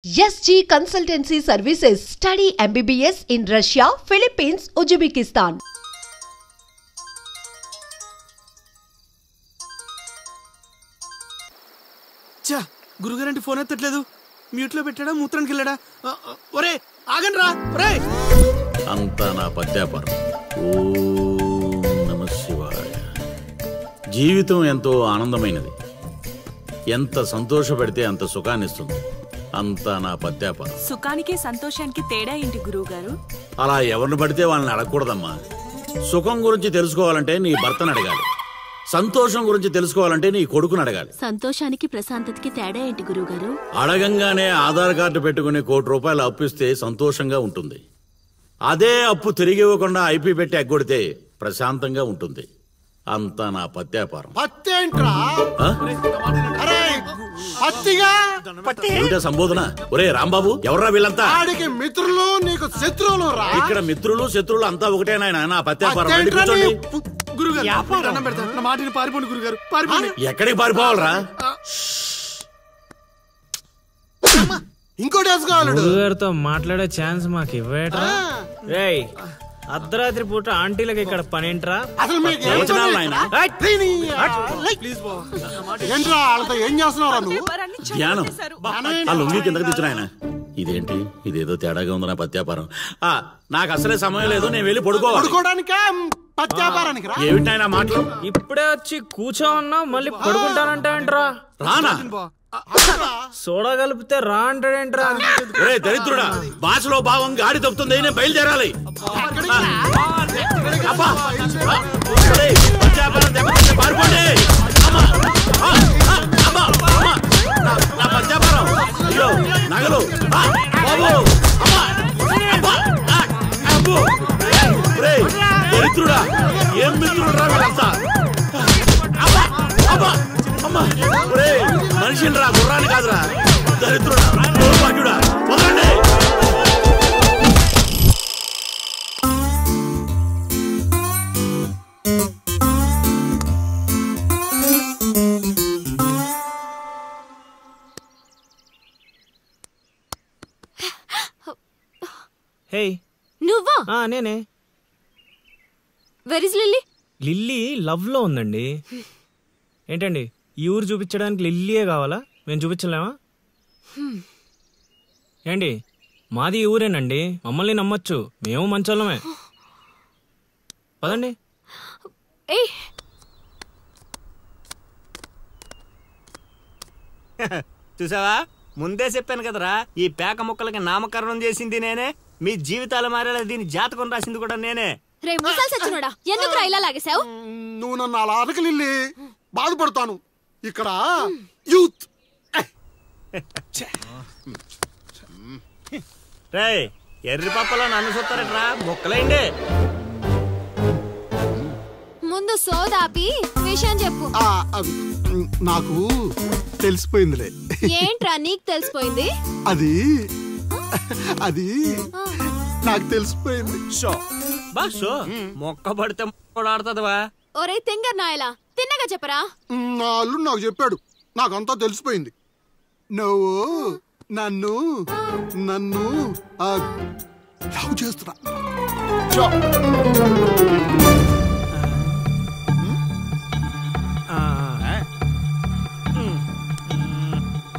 SG Consultancy Services. Study MBBS in Russia, Philippines, Uzbekistan. చా గురుగారంటే phone ఎత్తట్లేదు. Mute లో పెట్టాడా, మూత్రానికి వెళ్ళాడా? ఒరే ఆగండి రా. ఒరే అంతా నా పత్యాపారం. ఓం నమః శివాయ. జీవితం ఎంతో ఆనందమైనది. ఎంత సంతోషపడితే అంత సుఖాన్నిస్తుంది. అంతా నా పత్యాపారం. సుఖానికి సంతోషానికి తేడా ఏంటి గురువుగారు? అలా ఎవరిని పడితే వాళ్ళని అడగకూడదమ్మా. సుఖం గురించి తెలుసుకోవాలంటే నీ భర్తను అడగాలి. సంతోషం గురించి తెలుసుకోవాలంటే నీ కొడుకుని అడగాలి. సంతోషానికి ప్రశాంతతకి తేడా ఏంటి గురువుగారు? అడగంగానే ఆధార్ కార్డు పెట్టుకుని ₹1,00,00,000 అప్పిస్తే సంతోషంగా ఉంటుంది. అదే అప్పు తిరిగి ఇవ్వకుండా ఐపీ పెట్టి ఎగ్గొడితే ప్రశాంతంగా ఉంటుంది. అంతా నా పత్యాపారం. ఏమిటా సంబోధన? ఒరే రాంబాబు, ఎవర్రా వీళ్ళంతా? మిత్రులు నీకు శత్రువులు రా. ఇక్కడ మిత్రులు శత్రువులు అంతా ఒకటే నాయనా. నా పత్యాపారం. పారిపోండి గురుగారు. ఎక్కడికి పారిపోవాలరా? ఇంకోటి గురుగారితో మాట్లాడే ఛాన్స్ మాకు ఇవ్వేట్రా. రేయ్, అర్ధరాత్రి పూట ఆంటీలకు ఇక్కడ పనేంట్రా? అసలు మీకు ఏం చేస్తున్నారా నువ్వు? ధ్యానం. ఆ లుంగి కిందకి తెచ్చిన ఆయన. ఇదేంటి, ఇదేదో తేడాగా ఉంది నా పత్యాపారం. నాకు అసలే సమయం లేదు, నేను వెళ్ళి పడుకోవడానికి. ఏమిటి ఆయన మాటలు? ఇప్పుడే వచ్చి కూర్చో ఉన్నా, మళ్ళీ పడుకుంటానంటా. రానా? సోడా కలిపితే రా అంటాడేంట్రా? ఒరే దరిద్రుడా, భాషలో భావం గాడి తప్పుతుంది. నేను బయలుదేరాలి. పారిపోండి. నా పత్యాపారం. అయ్యో నగలు. దరిద్రుడా, ఏం మిత్రుడు రా వీళ్ళంతా. మనిషిని రా, గుర్రాన్ని కాదురా. దరిద్రుడా, దౌర్భాగ్యుడా, వదలండి. హే, నువ్వా? నేనే. Where is lily? Lily love లో ఉందండి. ఏంటండి, ఈ ఊరు చూపించడానికి లిల్లీయే కావాలా? మేము చూపించలేమా? ఏంటి, మాది ఈ ఊరేనండి, మమ్మల్ని నమ్మొచ్చు, మేము మంచోళ్ళమే. పదండి. చూసావా, ముందే చెప్పాను కదరా, ఈ పేక ముక్కలకి నామకరణం చేసింది నేనే. మీ జీవితాలు మారేలా దీని జాతకం రాసింది కూడా నేనే. ఎందుకు ఇలా లాగేశావు? నువ్వు నన్ను అలా అడగలిల్లి, బాధపడతాను. ఇక్కడ యూత్. రేయ్, ఎర్రి పప్పలో నన్ను చూస్తారట్రా, ముక్కలేండి. ముందు సోదాపి విషయం చెప్పు. నాకు తెలిసిపోయిందిలే. ఏంట్రా నీకు తెలిసిపోయింది? అది అది నాకు తెలిసిపోయింది. మొక్క పడితే ఆడుతుందివా? ఒరే తింగర్ నాయలా, తిన్నగా చెప్పరా. నా అల్లుడు నాకు చెప్పాడు, నాకంతా తెలిసిపోయింది. నువ్వు నన్ను నన్ను లవ్ చేస్తున్నా.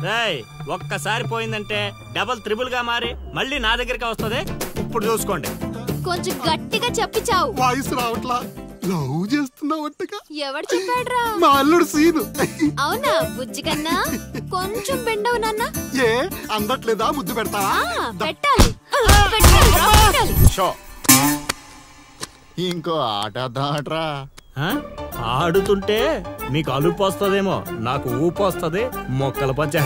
రేయ్, ఒక్కసారి పోయిందంటే డబల్ త్రిబుల్ గా మారి మళ్ళీ నా దగ్గరికి వస్తుంది. ఇప్పుడు చూసుకోండి. కొంచెం గట్టిగా చెప్పిచావు. వాయిస్ రావట్లా. లవ్ చేస్తున్నావట్టుగా. ఎవడు చెప్పాడ్రా? మా అల్లుడు సీను. అవునా బుజ్జి కన్నా? కొంచెం బెండవు నాన్న. ఏ అందట్లేదా? ముద్దు పెడతావా? పెట్టాలి. ఇంకో ఆట ఆడరా. ఆడుతుంటే మీకు అలుపు వస్తుందేమో, నాకు ఊపు వస్తుంది. మొక్కల పంచ.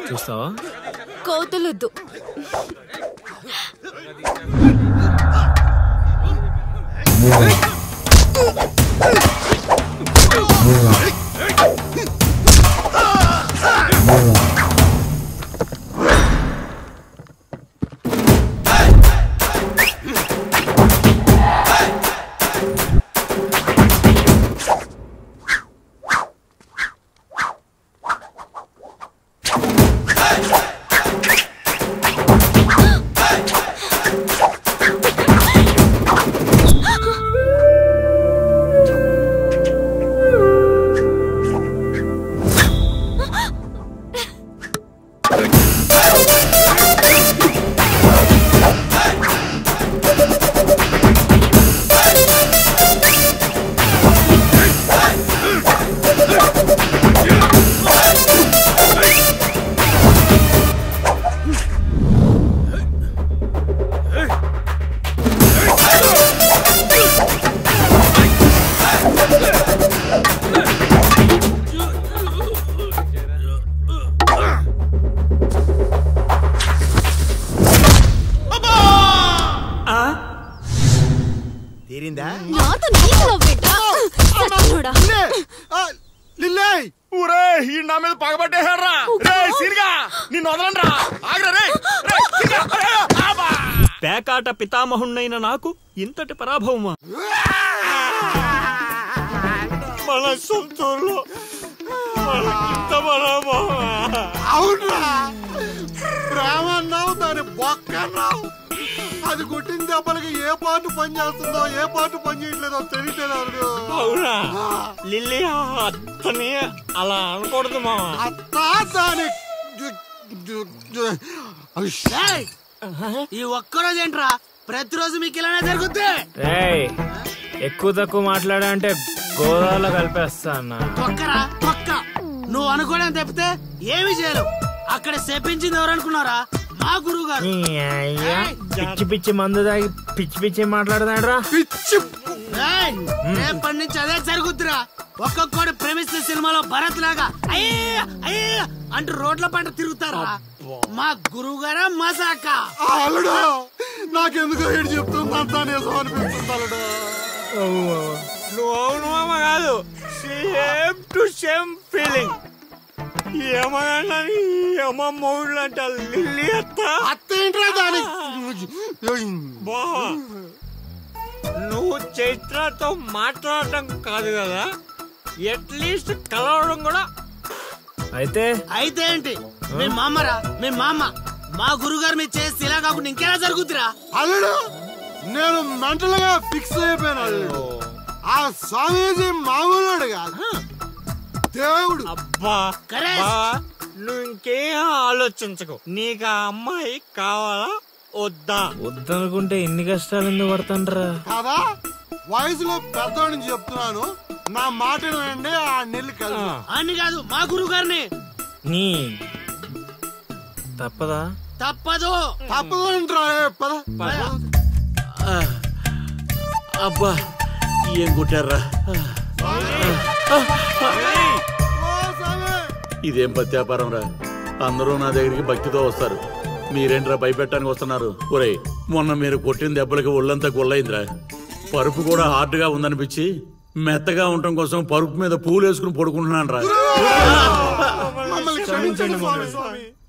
చూస్తావా? కోతులొద్దు. లిల్లే ఊరే ఈ నా మీద పగబట్టేశారా రే సిరిగా నిన్ను వదలండ్రా ఆగ్రా రే పేకాట పితామహుణ్ణైన నాకు ఇంతటి పరాభవమా మన సొంతూరులో ఇంత పరాభవమా అవునరా ప్రేమన్నావు దాని బొక్కన్నావు అది కొట్టిన దెబ్బలకి ఏ పాటు పని చేస్తుందో ఏ పాటు పని చేయట్లేదో తెలియట్లేదు అవునా లిల్లీ అత్తని అలా అనకూడదు మా అత్తా దాని ఈ ఒక్కరోజు ఏంట్రా ప్రతిరోజు మీకు ఇలానే జరుగుద్ది ఎక్కువ తక్కువ మాట్లాడా అంటే గోదావరిలో కలిపేస్తా అన్న. తొక్కరా తొక్క నువ్వు అనుకోవడం తప్పితే ఏమి చేయలేవు. అక్కడ చెప్పించింది ఎవరు అనుకున్నారా? మా గురువు గారు. పిచ్చి పిచ్చి మందు తాగి పిచ్చి పిచ్చి మాట్లాడదాడ్రా. రేపటి నుంచి అదే జరుగుద్దిరా. ఒక్కొక్కడు ప్రేమిస్తే సినిమాలో భరత్ లాగా అయ్యే అయ్యే అంటూ రోడ్ల పంట తిరుగుతారా. మా గురువు గారా మసాక అల్లుడు నాకెందుకో ఏడు చెప్తుందంతా నిజం అనిపిస్తుంది అల్లుడు. నువ్వు అవును మామ కాదు సేమ్ టు సేమ్ ఫీలింగ్. ఏమన్నా మూడు అంటే లిల్లీ అత్త ఏంట్రా దాని బా నువ్వు చైత్రతో మాట్లాడటం కాదు కదా అట్లీస్ట్ కలవడం కూడా. అయితే అయితే ఏంటి మీ మామరా మీ మామ మా గురుగారు మీరు చేసి ఇలా కాకుండా ఇంకెలా జరుగుతురా? అల్లుడు నేను మెంటల్ గా ఫిక్స్ అయిపోయాను అల్లుడు. ఆ స్వామీజీ మామూలుడు కాదు దేవుడు. అబ్బా నువ్వు ఇంకేం ఆలోచించకు. నీకు ఆ అమ్మాయి కావాలా వద్దా? వద్దనుకుంటే ఎన్ని కష్టాలు ఎందుకు పడతాండ్రా కాదా? వయసులో పెద్దవాడిని చెప్తున్నాను, నా మాట వినండి. ఆ నెల్లి కలిసి అని కాదు మా గురువు గారిని. నీ తప్పదా? తప్పదు తప్పదంటరా. అబ్బా ఏం కొట్టారా? ఇదేం పత్యాపారం రా. అందరూ నా దగ్గరికి భక్తితో వస్తారు, మీరేంట్రా భయపెట్టడానికి వస్తున్నారు? ఒరే మొన్న మీరు కొట్టిన దెబ్బలకి ఒళ్ళంతా గొల్లైందిరా. పరుపు కూడా హార్డ్ గా ఉందనిపించి మెత్తగా ఉండటం కోసం పరుపు మీద పూలు వేసుకుని పడుకుంటున్నాను రా.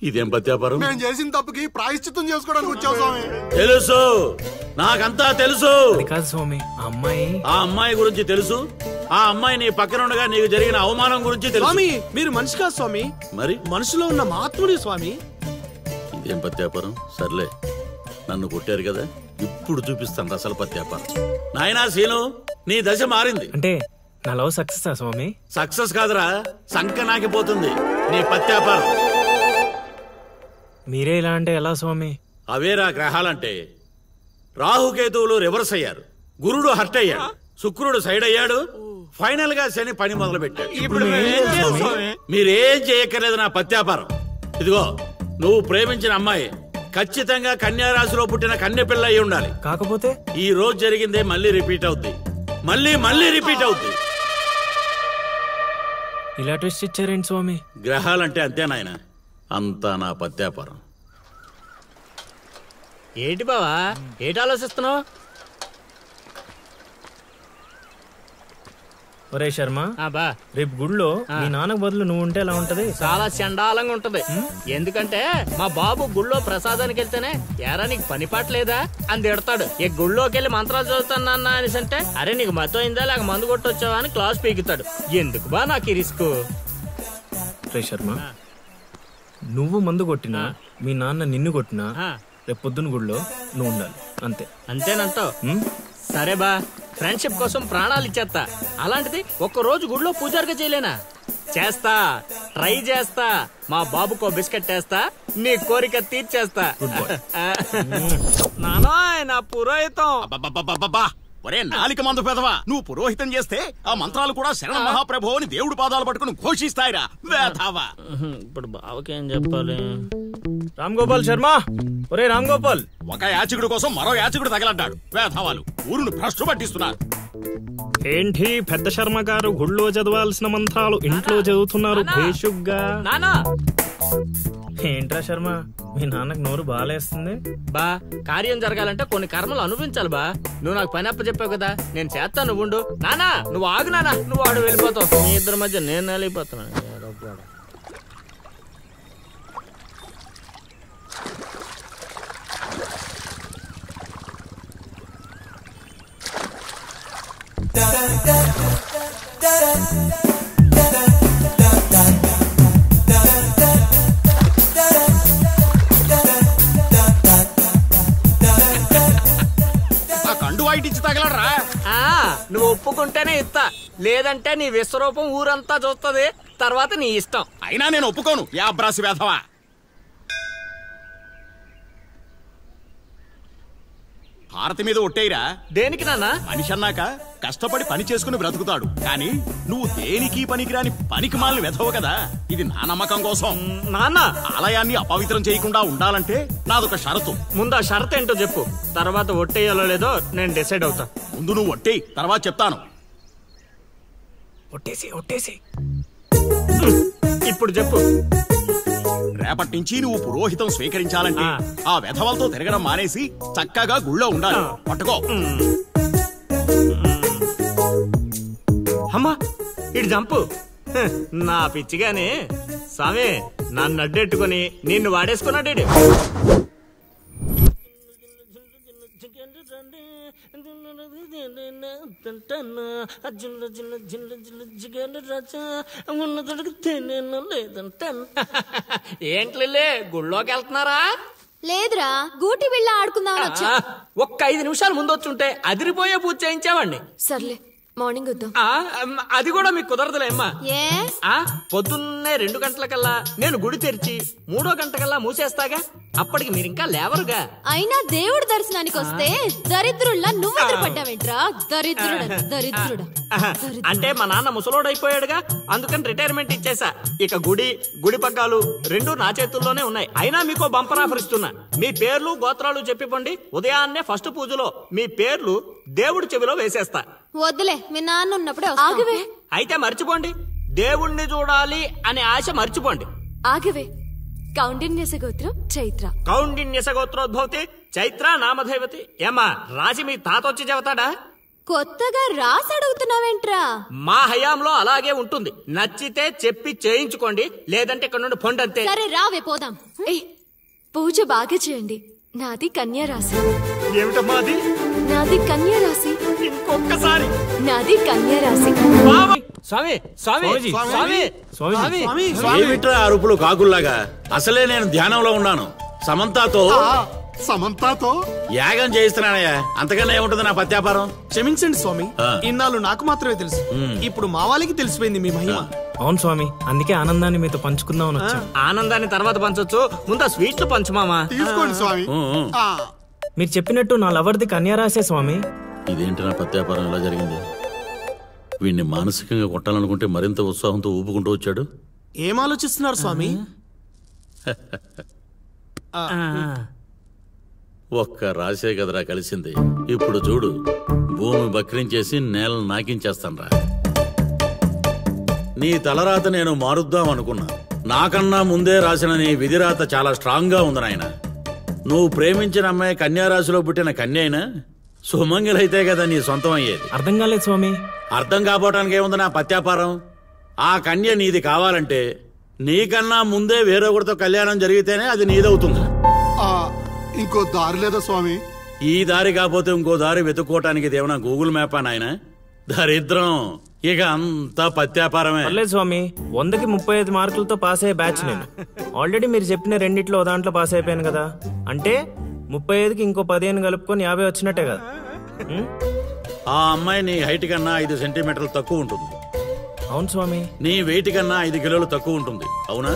ఇదేం పత్యాపారం? నేను చేసిన తప్పుకి ప్రాయశ్చిత్తం చేసుకోవడానికి వచ్చావు స్వామి. తెలుసు, నాకంతా తెలుసు. కాదు స్వామి, ఆ అమ్మాయి గురించి తెలుసు. ఆ అమ్మాయి నీ పక్కన ఉండగా నీకు జరిగిన అవమానం గురించి తెలుసు. స్వామి మీరు మనిషి కాదు స్వామి, మరి మనసులో ఉన్న మహాత్ముడి స్వామి. ఇదేం పత్యాపారం? సర్లే, నన్ను కొట్టారు కదా, ఇప్పుడు చూపిస్తాను అసలు పత్యాపారం. నాయనా సీను, నీ దశ మారింది. అంటే నా లవ్ సక్సెస్ స్వామి? సక్సెస్ కాదురా, సంక నాకిపోతుంది నీ పత్యాపారం. మీరే ఇలా అంటే ఎలా స్వామి? అవేరా గ్రహాలంటే. రాహుకేతువులు రివర్స్ అయ్యారు, గురుడు హర్ట్ అయ్యాడు, శుక్రుడు సైడ్ అయ్యాడు, ఫైనల్ గా శని పని మొదలు పెట్టాడు. ఇప్పుడు మీరేం చేయక్కర్లేదు నా పత్యాపారం. ఇదిగో, నువ్వు ప్రేమించిన అమ్మాయి ఖచ్చితంగా కన్యారాశిలో పుట్టిన కన్య పిల్ల అయి ఉండాలి. కాకపోతే ఈ రోజు జరిగిందే మళ్ళీ రిపీట్ అవుద్ది, మళ్ళీ రిపీట్ అవుద్ది. ఇలా ట్విస్ట్ ఇచ్చారేంటి స్వామి? గ్రహాలంటే అంతే నాయన, అంతా నా పత్యాపారం. ఏంటి బావా ఏంటి ఆలోచిస్తున్నావు? ఒరే శర్మ, బా రేపు గుడిలో మీ నాన్నకు బదులు నువ్వు ఉంటే ఎలా ఉంటది? చాలా చండాలంగా ఉంటది. ఎందుకంటే మా బాబు గుళ్ళో ప్రసాదానికి వెళ్తేనే ఎరా నీకు పని పాటలేదా అని తిడతాడు. ఈ గుళ్ళోకి వెళ్ళి మంత్రాలు చదువుతాను అనేసి అంటే అరే నీకు మతం అయిందా లేక మందు కొట్టొచ్చావా అని క్లాస్ పీకుతాడు. ఎందుకు బా నాకు ఈ రిస్క్? రే శర్మ, నువ్వు మందు కొట్టినా మీ నాన్న నిన్ను కొట్టినా రేపు పొద్దున గుడిలో నువ్వు ఉండాలి, అంతే. అంతేనంటావు? సరే బా, ఫ్రెండ్షిప్ కోసం ప్రాణాలు ఇచ్చేస్తా. అలాంటిది ఒక్క రోజు గుడిలో పూజారిగా చేయలేనా? చేస్తా, ట్రై చేస్తా. మా బాబుకో బిస్కెట్ వేస్తా, నీ కోరిక తీర్చేస్తా. నానా నా పురోహితం. ఒరే నాలిక మందు పెదవా, నువ్వు పురోహితం చేస్తే ఆ మంత్రాలు కూడా శరణ మహాప్రభు అని దేవుడి పాదాలు పట్టుకుని ఘోషిస్తాయిరా వేధావా. ఇప్పుడు బావకేం చెప్పాలి? రామ్ గోపాల్ శర్మ, ఒరే రామ్ గోపాల్, ఒక యాచకుడు కోసం మరో యాచకుడు తగలడ్డాడు. వేధావాలు ఊరును భ్రష్టు పట్టిస్తున్నారు. ఏంటి పెద్ద శర్మ గారు గుళ్ళో చదవాల్సిన మంత్రాలు ఇంట్లో చదువుతున్నారు? భేషుగ్గా. నానా ఏంట్రా శర్మ, మీ నాన్నకు నోరు బాగాలేస్తుంది. బా కార్యం జరగాలంటే కొన్ని కర్మలు అనుభవించాలి బా. నువ్వు నాకు పని అప్ప చెప్పావు కదా, నేను చేస్తాను, నువ్వు ఉండు. నానా నువ్వు ఆగు నానా, నువ్వు ఆడు వెళ్ళిపోతావు. మీ ఇద్దరి మధ్య నేను వెళ్ళిపోతున్నాను. ఇచ్చి తగలరా? నువ్వు ఒప్పుకుంటేనే ఇస్తా, లేదంటే నీ విశ్వరూపం ఊరంతా చూస్తుంది, తర్వాత నీ ఇష్టం. అయినా నేను ఒప్పుకోను. యాబ్రాసి వేధవా. హారతి మీద ఒట్టేయిరా. దేనికి నాన్న? మనిషి అన్నాక కష్టపడి పని చేసుకుని బ్రతుకుతాడు, కానీ నువ్వు దేనికి పనికిరాని పనికి మాలిన వెధవు కదా. ఇది నా నమ్మకం కోసం. నాన్న ఆలయాన్ని అపవిత్రం చేయకుండా ఉండాలంటే నాదొక షరతు. ముందు ఆ షరతు ఏంటో చెప్పు, తర్వాత ఒట్టేయాలో లేదో నేను డిసైడ్ అవుతా. ముందు నువ్వు ఒట్టేయి, తర్వాత చెప్తాను. ఒట్టేసి ఇప్పుడు చెప్పు. రేపటి నుంచి నువ్వు పురోహితం స్వీకరించాలంటే ఆ వెధవలతో తిరగడం మానేసి చక్కగా గుళ్ళో ఉండాలి. పట్టుకో. అమ్మా ఇటు జంపు. నా పిచ్చిగానే స్వామి నన్ను అడ్డెట్టుకుని నిన్ను వాడేసుకున్నాడు. ఏంట్లే గుళ్ళోకి వెళ్తున్నారా? లేదురా, గూటి బిళ్ళ ఆడుకుందామని వచ్చా. ఒక్క 5 నిమిషాలు ముందు వచ్చుంటే అదిరిపోయే పూజ చేయించావండి. సర్లే మార్నింగ్ వద్దాం. అది కూడా మీకు కుదరదులే అమ్మా. ఏ పొద్దున్నే 2 గంటలకల్లా నేను గుడి తెరిచి 3వ గంటకల్లా మూసేస్తాగా, అప్పటికి మీరింకా లేవరుగా. అయినా దేవుడి దర్శనానికి వస్తే దరిద్రుల్లా నువ్వు ఎదురుపడ్డావేంట్రా? దరిద్రుడా. అంటే మా నాన్న ముసలోడైపోయాడుగా, అందుకని రిటైర్మెంట్ ఇచ్చేసా. ఇక గుడి పగ్గాలు 2 నా చేతుల్లోనే ఉన్నాయి. అయినా మీకో బంపర్ ఆఫర్ ఇస్తున్నా. మీ పేర్లు గోత్రాలు చెప్పిపోండి, ఉదయాన్నే ఫస్ట్ పూజలో మీ పేర్లు దేవుడి చెవిలో వేసేస్తా. వద్దులే, మీ నాన్న ఉన్నప్పుడే ఆగవే. అయితే మర్చిపోండి, దేవుణ్ణి చూడాలి అనే ఆశ మర్చిపోండి. ఆగవే. కౌండిన్యస గోత్రం చైత్ర. కౌండిన్యస గోత్రోద్భవతి చైత్ర నామధైవతి. ఏమా రాజి మీ తాత వచ్చి చెబుతాడా? కొత్తగా రాసి అడుగుతున్నావేంట్రా? మా హయాంలో అలాగే ఉంటుంది. నచ్చితే చెప్పి చేయించుకోండి, లేదంటే ఇక్కడ నుండి పొండంతే. సరే రావే పోదాం. పూజ బాగా చేయండి. నాది కన్యా రాశి. ఏమిటమ్మా అది? నాది కన్యా రాశి. ఇంకొకసారి. నాది కన్యా రాశి. స్వామి స్వామి స్వామి స్వామి ఏమిట్రా అరుపులు కాకుల్లాగా? అసలే నేను ధ్యానంలో ఉన్నాను. సమంతాతో యాగం చేయిస్తున్నానయ్యా, అంతకన్నా ఏముంటుంది నా పత్యాపారం. క్షమించండి స్వామి, ఇన్నాళ్ళు నాకు మాత్రమే తెలుసు, ఇప్పుడు మా వాళ్ళకి తెలిసిపోయింది మీ మహిమ. అవును స్వామి, అందుకే ఆనందాన్ని మీతో పంచుకుందామని వచ్చా. ఆనందాన్ని తర్వాత పంచొచ్చు, ముందు ఆ స్వీట్లు పంచు మామా. తీసుకోండి స్వామి. మీరు చెప్పినట్టు నా లవర్ది కన్యా రాసే స్వామి. ఇదేంటి నా పత్యాపారం ఎలా జరిగింది? వీడిని మానసికంగా కొట్టాలనుకుంటే మరింత ఉత్సాహంతో ఊపుకుంటూ వచ్చాడు. ఏం ఆలోచిస్తున్నారు స్వామి? ఒక్క రాసే కదరా కలిసింది. ఇప్పుడు చూడు, భూమి బక్రించేసి నేలను నాకించేస్తాన్రా. నీ తలరాత నేను మారుద్దాం అనుకున్నా. నాకన్నా ముందే రాసిన నీ విధిరాత చాలా స్ట్రాంగ్ గా ఉంది నాయన. నువ్వు ప్రేమించిన అమ్మాయి కన్యారాశిలో పుట్టిన కన్య అయినా సుమంగిలైతే కదా నీ సొంతం అయ్యేది. అర్థం కాలేదు స్వామి. అర్థం కాపోవటానికి ఏముంది నా పత్యాపారం? ఆ కన్య నీది కావాలంటే నీకన్నా ముందే వేరొకరితో కళ్యాణం జరిగితేనే అది నీదవుతుంది. ఇంకో దారి లేదా స్వామి? ఈ దారి కాకపోతే ఇంకో దారి వెతుక్కోవటానికి ఇదేమన్నా గూగుల్ మ్యాపా నాయన? దరిద్రం. ఇక అంతా పత్యాపారమే. పర్లేదు స్వామి, 100కి 35 మార్కులతో పాస్ అయ్యే బ్యాచ్ నేను. ఆల్రెడీ మీరు చెప్పిన రెండిట్లో దాంట్లో పాస్ అయిపోయాను కదా. అంటే 35కి ఇంకో 15 కలుపుకొని 50 వచ్చినట్టే కదా. ఆ అమ్మాయి నీ హైట్ కన్నా 5 సెంటీమీటర్లు తక్కువ ఉంటుంది. అవును స్వామి. నీ వెయిట్ కన్నా 5 కిలోలు తక్కువ ఉంటుంది. అవునా?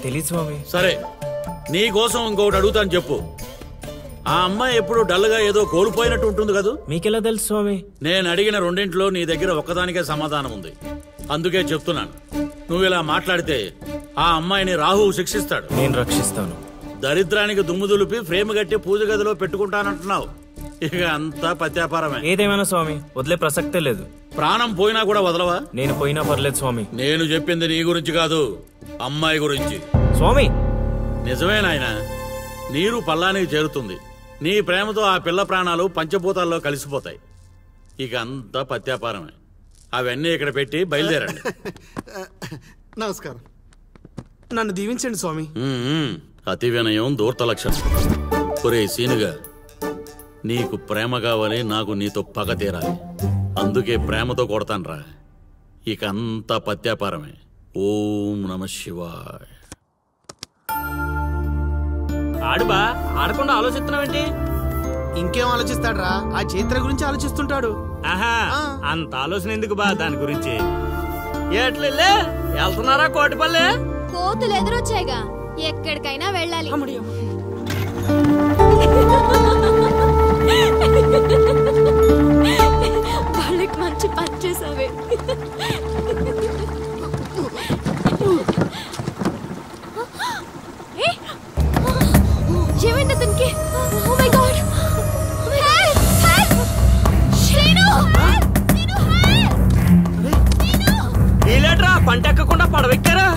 తెలీదు స్వామి. సరే, నీ కోసం ఇంకొకటి అడుగుతాను, చెప్పు. ఆ అమ్మాయి ఎప్పుడు డల్ గా ఏదో కోల్పోయినట్టు ఉంటుంది కదా? మీకెలా తెలుసు స్వామి? నేను అడిగిన రెండింటిలో నీ దగ్గర ఒక్కదానికే సమాధానం ఉంది. అందుకే చెప్తున్నాను, నువ్వు ఇలా మాట్లాడితే ఆ అమ్మాయిని రాహువు శిక్షిస్తాడు. నేను రక్షిస్తాను. దరిద్రానికి దుమ్ము దులిపి ఫ్రేమ్ కట్టి పూజ గదిలో పెట్టుకుంటానంటున్నావు. ఇక అంతా పత్యాపారమే. ఏదేమైనా స్వామి, వదిలే ప్రసక్తే లేదు. ప్రాణం పోయినా కూడా వదలవా? నేను పోయినా పర్లేదు స్వామి. నేను చెప్పింది నీ గురించి కాదు, అమ్మాయి గురించి. స్వామి నిజమే నాయనా, నీరు పల్లానికి చేరుతుంది. నీ ప్రేమతో ఆ పిల్ల ప్రాణాలు పంచభూతాల్లో కలిసిపోతాయి. ఇక అంతా పత్యాపారమే. అవన్నీ ఇక్కడ పెట్టి బయలుదేరండి. నమస్కారం. నన్ను దీవించండి స్వామి. అతి వినయం దూర్త లక్షణం. ఒరే సీనుగా, నీకు ప్రేమ కావాలి, నాకు నీతో పగ తీరాలి. అందుకే ప్రేమతో కొడతాన్రా. ఇక అంతా పత్యాపారమే. ఓం నమ శివాయ. ఆడుబా ఆడకుండా ఆలోచిస్తున్నావేంటి? ఇంకేం ఆలోచిస్తాడ్రా, ఆ చైత్ర గురించి ఆలోచిస్తుంటాడు. ఆహా, అంత ఆలోచన ఎందుకు బా దాని గురించి? ఎట్లే వెళ్తున్నారా కోటిపల్లె? కోతులు ఎదురొచ్చాయిగా, ఎక్కడికైనా వెళ్ళాలి. వాళ్ళకి మంచి పని చేసావే. ఏమైంది అతనికి? ఓ మై గాడ్, వీలేట్రా పంట ఎక్కకుండా పడవెక్కారా?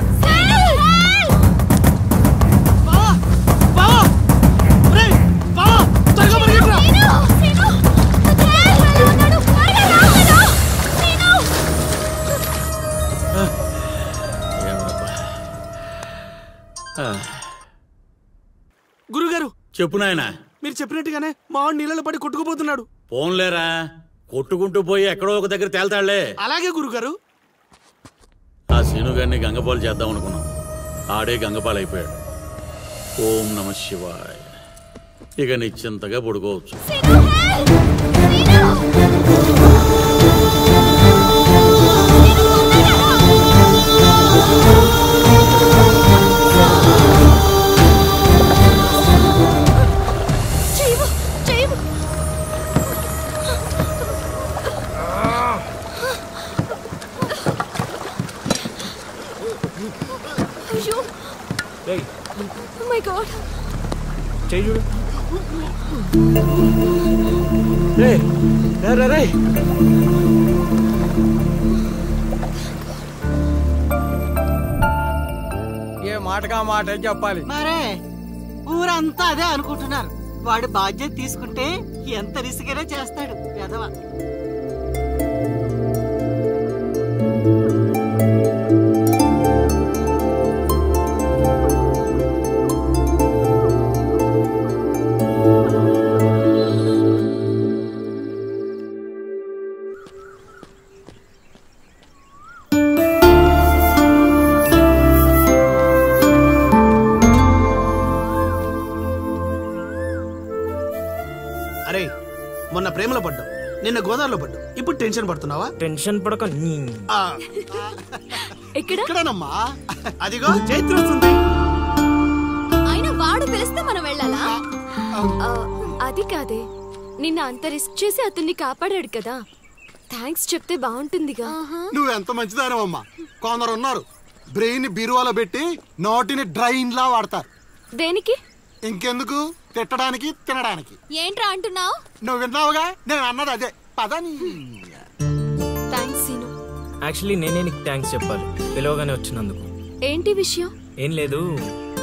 గురుగారు చెప్పు నాయనా. మీరు చెప్పినట్టుగానే మావాడు నీళ్ళలో పడి కొట్టుకుపోతున్నాడు. పోన్లేరా, కొట్టుకుంటూ పోయి ఎక్కడో ఒక దగ్గర తేల్తాళ్లే. అలాగే గురుగారు. ఆ సీనుగారిని గంగపాలు చేద్దాం అనుకున్నాం, ఆడే గంగపాలు అయిపోయాడు. ఓం నమ శివాయ. ఇక నిశ్చింతగా పడుకోవచ్చు. Oh my God. చెయ్యి చూడు. రే రే రే, ఏ మాటగా మాట చెప్పాలి. మరే ఊరంతా అదే అనుకుంటున్నారు. వాడు బాధ్యత తీసుకుంటే ఎంత రిస్కైనా చేస్తాడు ఎదవ. అరే, మొన్న ప్రేమలో పడ్డావు, నిన్న గోదావరిలో పడ్డావు, ఇప్పుడు టెన్షన్ పడుతున్నావా? టెన్షన్ పడక. ఎక్కడనమ్మా? అదిగో చైత్ర వస్తుంది. అయినా వాడు పిలిస్తే మనం వెళ్ళాలా? అది కాదే, నిన్న అంత రిస్క్ చేసి అతన్ని కాపాడాడు కదా, థ్యాంక్స్ చెప్తే బాగుంటుందిగా. నువ్వెంత మంచిదానమ్మా. కొందరు ఉన్నారు బ్రెయిన్ బీరువాలో పెట్టి నోటిని డ్రైన్ లా వాడతారు. దేనికి? ఇంకెందుకు, తిట్టడానికి తినడానికి. ఏంట్రా అంటున్నావు? నువ్వు విన్నావుగా, నేను అన్నది అదే. పదని. Thanks scene. యాక్చువల్లీ నేనే నీకు థ్యాంక్స్ చెప్పాలి, పిలవగానే వచ్చినందుకు. ఏంటి విషయం? ఏం లేదు,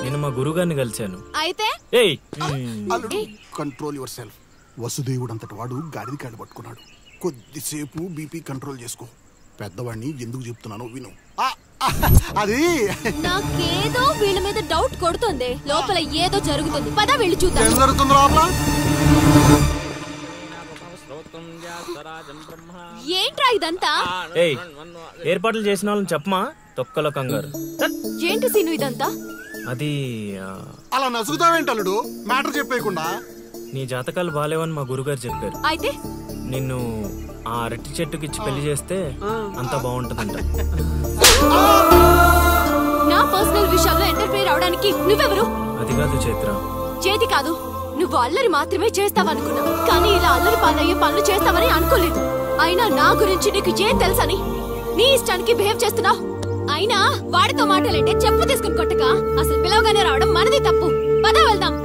నేను మా గురుగారిని కలిశాను. అయితే కంట్రోల్ యువర్ సెల్ఫ్. వసుదేవుడు అంతటి వాడు గాడిది కాళ్ళు పట్టుకున్నాడు. కొద్దిసేపు బీపీ కంట్రోల్ చేసుకో. పెద్దవాడిని ఎందుకు చెప్తున్నానో విను. అది నాకేదో వీళ్ళ మీద డౌట్ కొడుతుంది. లోపల ఏదో జరుగుతుంది. పద వెళ్ళి చూద్దాం. ఏం జరుగుతుంది లోపల? ఏంట్రా ఇదంతా? ఏర్పాట్లు చేసిన వాళ్ళని చెప్పమా, తొక్కలో కంగారు. ఏంటి సీను ఇదంతా? అది అలా నసుగుతావేంటల్లుడు, మ్యాటర్ చెప్పేయకుండా. నీ జాతకాలు బాలేవని మా గురుగారు చెప్పారు. అయితే నిన్ను ఆ అరటి చెట్టుకి ఇచ్చి పెళ్లి చేస్తే అంతా బాగుంటుందంట. నా పర్సనల్ విషయాల్లో ఎంటర్ఫైర్ అవడానికి నువ్వెవరు? అది కాదు చైత్ర. చేతి కాదు, నువ్వు అల్లరి మాత్రమే చేస్తావనుకున్నా, కానీ ఇలా అల్లరి పాలయ్యే పనులు చేస్తావని అనుకోలేదు. అయినా నా గురించి నీకు ఏం తెలుసని నీ ఇష్టానికి బిహేవ్ చేస్తున్నావు. అయినా వాడితో మాటలంటే చెప్పు తీసుకుని కొట్టక, అసలు పిలవగానే రావడం మనది తప్పు. పద వెళ్దాం.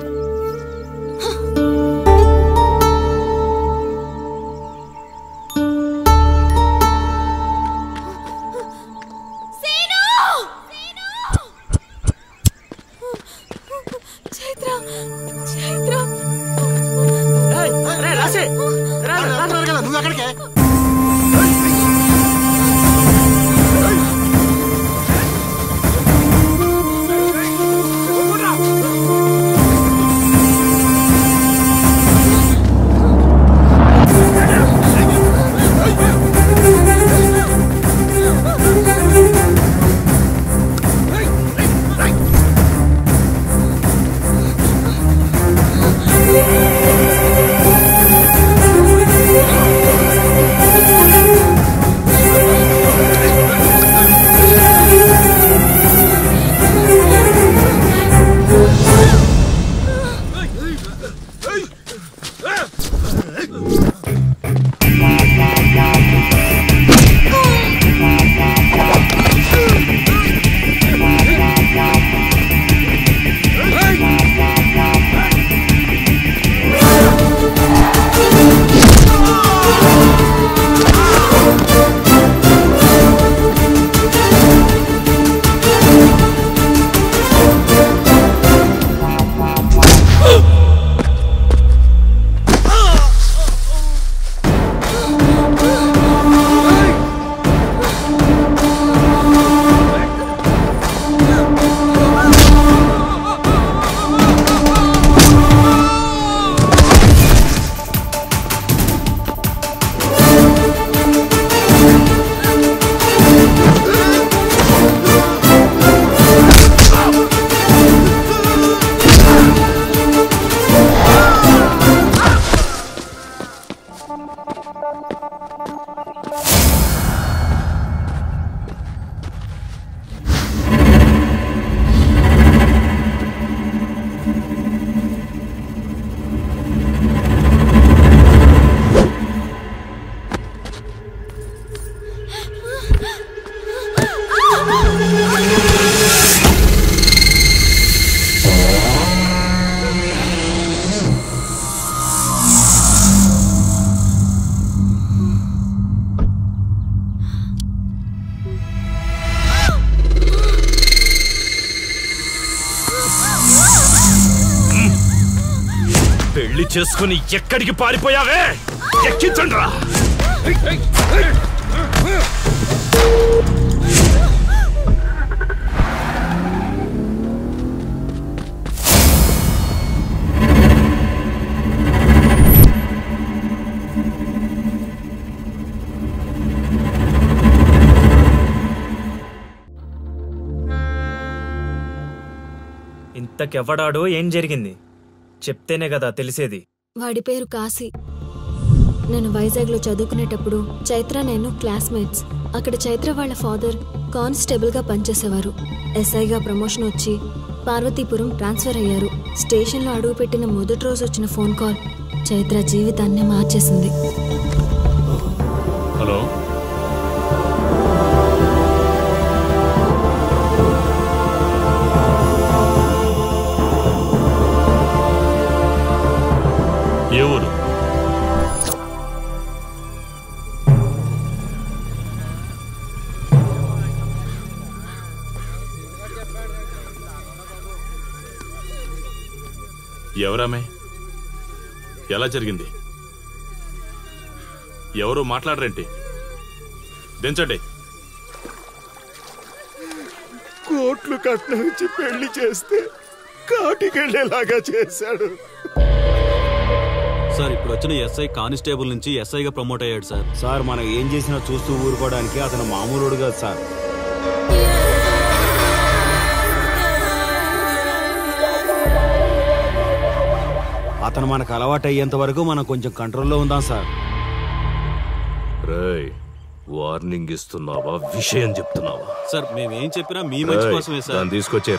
చేసుకుని ఎక్కడికి పారిపోయావే? ఎక్కించండి రా. ఇంతకెవ్వడాడో ఏం జరిగింది చెప్తేనే కదా తెలిసేది. వాడి పేరు కాశీ. నేను వైజాగ్లో చదువుకునేటప్పుడు చైత్ర నేను క్లాస్మేట్స్. అక్కడ చైత్ర వాళ్ళ ఫాదర్ కానిస్టేబుల్ గా పనిచేసేవారు. ఎస్ఐగా ప్రమోషన్ వచ్చి పార్వతీపురం ట్రాన్స్ఫర్ అయ్యారు. స్టేషన్లో అడుగుపెట్టిన మొదటి రోజు వచ్చిన ఫోన్ కాల్ చైత్ర జీవితాన్ని మార్చేసింది. హలో, ఏ ఊరు? ఎవరామే? ఎలా జరిగింది? ఎవరు మాట్లాడరేంటి? దించండి. కోట్లు కట్నం ఇచ్చి పెళ్లి చేస్తే కాటికెళ్ళేలాగా చేశాడు సార్. ఇప్పుడు వచ్చిన ఎస్ఐ కానిస్టేబుల్ నుంచి ఎస్ఐగా ప్రమోట్ అయ్యాడు సార్. సార్ మనం ఏం చేసినా చూస్తూ ఊరుకోవడానికి అతను మామూలుడు కాదు సార్. అతను మనకు అలవాటు అయ్యేంత వరకు మనం కొంచెం కంట్రోల్లో ఉందాం సార్. రేయ్, వార్నింగ్ ఇస్తున్నావా, విషయం చెప్తున్నావా? సార్ మేమేం చెప్పినా మీ మంచి కోసమే సార్. తీసుకొచ్చే